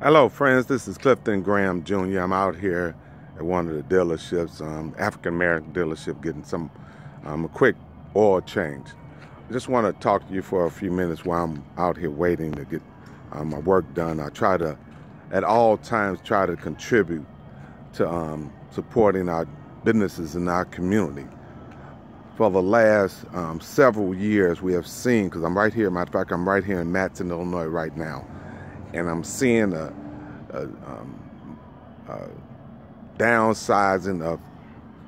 Hello friends, this is Clifton Graham Jr. I'm out here at one of the dealerships, African-American dealership, getting a quick oil change. I just want to talk to you for a few minutes while I'm out here waiting to get my work done. I try to, at all times, try to contribute to supporting our businesses in our community. For the last several years, we have seen, because I'm right here, matter of fact, I'm right here in Matteson, Illinois right now, and I'm seeing a downsizing of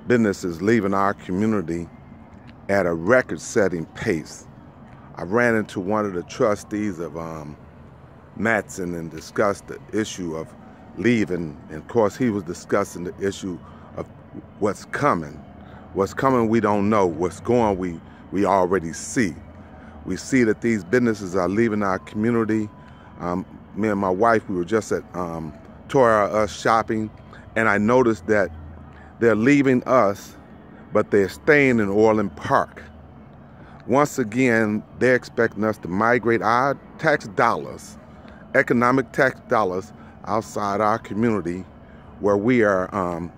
businesses leaving our community at a record-setting pace. I ran into one of the trustees of Matteson and discussed the issue of leaving, and of course he was discussing the issue of what's coming. What's coming we don't know. What's going we already see. We see that these businesses are leaving our community. Me and my wife, we were just at Toys R Us shopping, and I noticed that they're leaving us, but they're staying in Orland Park. Once again, they're expecting us to migrate our tax dollars, economic tax dollars, outside our community, where we are,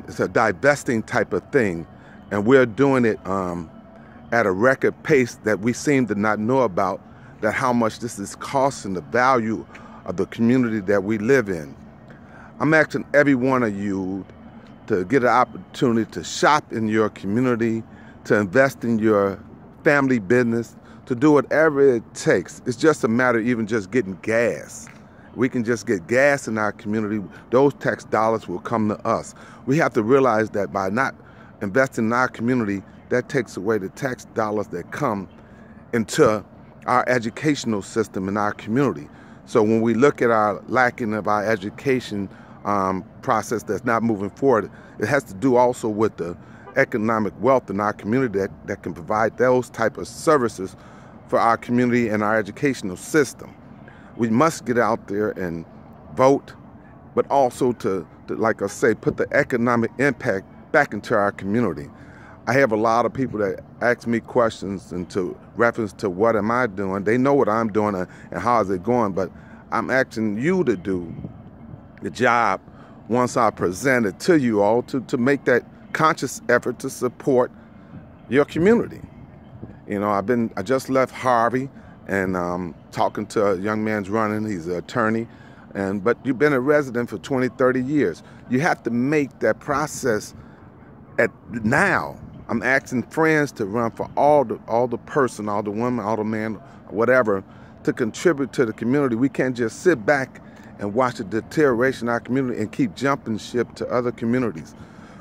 it's a divesting type of thing, and we're doing it at a record pace that we seem to not know about, that how much this is costing the value of the community that we live in. I'm asking every one of you to get an opportunity to shop in your community, to invest in your family business, to do whatever it takes. It's just a matter of even just getting gas. We can just get gas in our community. Those tax dollars will come to us. We have to realize that by not investing in our community, that takes away the tax dollars that come into our educational system in our community. So when we look at our lacking of our education process that's not moving forward, it has to do also with the economic wealth in our community that can provide those type of services for our community and our educational system. We must get out there and vote, but also to like I say, put the economic impact back into our community. I have a lot of people that ask me questions into reference to what am I doing. They know what I'm doing and how is it going, but I'm asking you to do the job once I present it to you all to make that conscious effort to support your community. You know, I just left Harvey and talking to a young man's running, he's an attorney, but you've been a resident for 20, 30 years. You have to make that process now. I'm asking friends to run for all the person, all the woman, all the man, whatever, to contribute to the community. We can't just sit back and watch the deterioration of our community and keep jumping ship to other communities.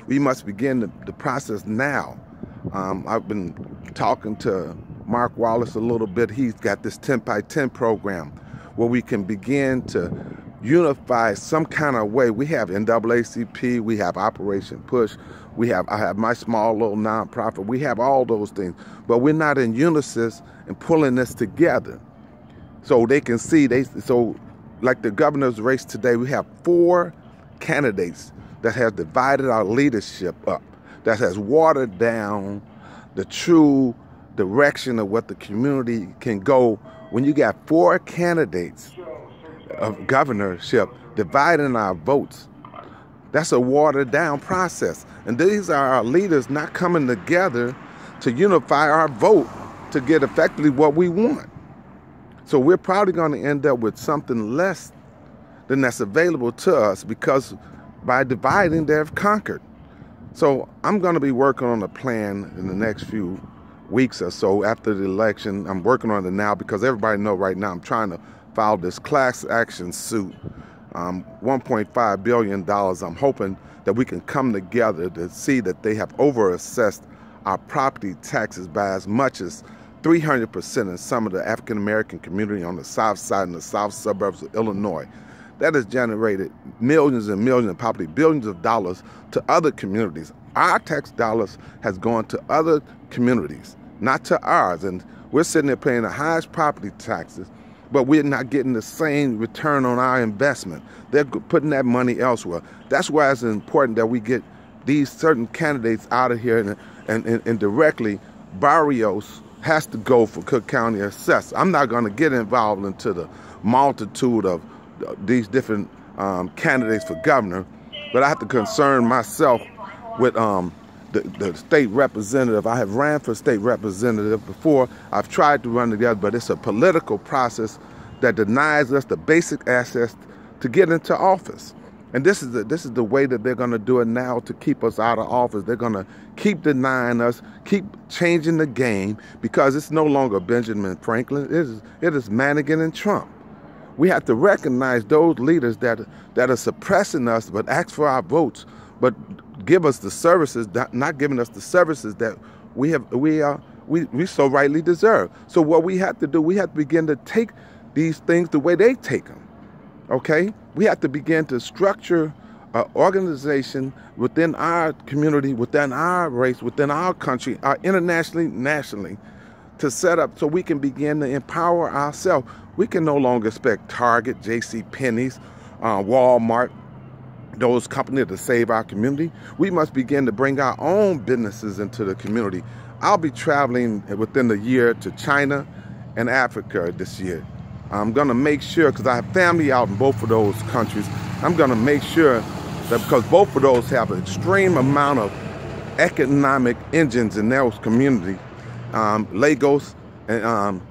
We must begin the process now. I've been talking to Mark Wallace a little bit. He's got this 10 by 10 program where we can begin to unify some kind of way. We have NAACP, we have Operation Push, I have my small little nonprofit. We have all those things, but we're not in unison and pulling this together. So they can see, so like the governor's race today, we have 4 candidates that have divided our leadership up, that has watered down the true direction of what the community can go. When you got 4 candidates of governorship dividing our votes, that's a watered down process. And these are our leaders not coming together to unify our vote to get effectively what we want. So we're probably going to end up with something less than that's available to us, because by dividing, they've conquered. So I'm going to be working on a plan in the next few weeks or so after the election. I'm working on it now because everybody knows right now I'm trying to file this class action suit, $1.5 billion. I'm hoping that we can come together to see that they have overassessed our property taxes by as much as 300% in some of the African-American community on the south side and the south suburbs of Illinois. That has generated millions and millions, and probably billions of dollars to other communities. Our tax dollars has gone to other communities, not to ours. And we're sitting there paying the highest property taxes, but we're not getting the same return on our investment. They're putting that money elsewhere. That's why it's important that we get these certain candidates out of here and directly. Barrios has to go for Cook County assessor. I'm not going to get involved into the multitude of these different candidates for governor, but I have to concern myself with the state representative. I have ran for state representative before. I've tried to run together, but it's a political process that denies us the basic access to get into office. And this is the way that they're going to do it now to keep us out of office. They're going to keep denying us, keep changing the game, because it's no longer Benjamin Franklin. It is Madigan and Trump. We have to recognize those leaders that are suppressing us, but ask for our votes, but give us the services, not giving us the services that we so rightly deserve. So what we have to do, we have to begin to take these things the way they take them. Okay? We have to begin to structure an organization within our community, within our race, within our country, internationally, nationally, to set up so we can begin to empower ourselves. We can no longer expect Target, J.C.Penney's, Walmart, those companies to save our community. We must begin to bring our own businesses into the community. I'll be traveling within the year to China and Africa this year. I'm going to make sure, because I have family out in both of those countries, I'm going to make sure that, because both of those have an extreme amount of economic engines in those communities, Lagos and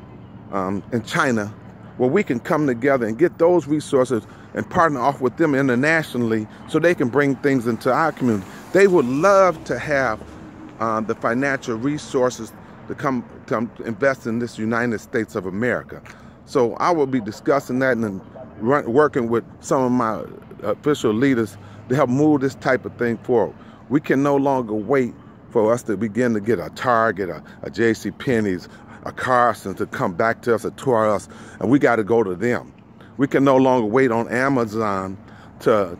China, where we can come together and get those resources and partner off with them internationally so they can bring things into our community. They would love to have the financial resources to come invest in this United States of America. So I will be discussing that and working with some of my official leaders to help move this type of thing forward. We can no longer wait for us to begin to get a Target, a J.C.Penney's, a Carson's to come back to us or tour us, and we got to go to them. We can no longer wait on Amazon to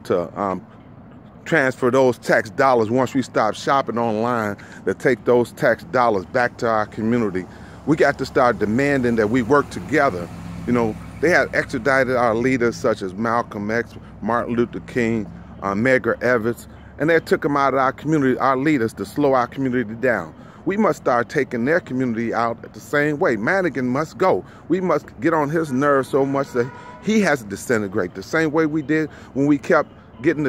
transfer those tax dollars once we stop shopping online, to take those tax dollars back to our community. We got to start demanding that we work together. You know, they had extradited our leaders such as Malcolm X, Martin Luther King, Medgar Evers, and they took them out of our community, our leaders, to slow our community down. We must start taking their community out the same way. Madigan must go. We must get on his nerves so much that he has to disintegrate the same way we did when we kept getting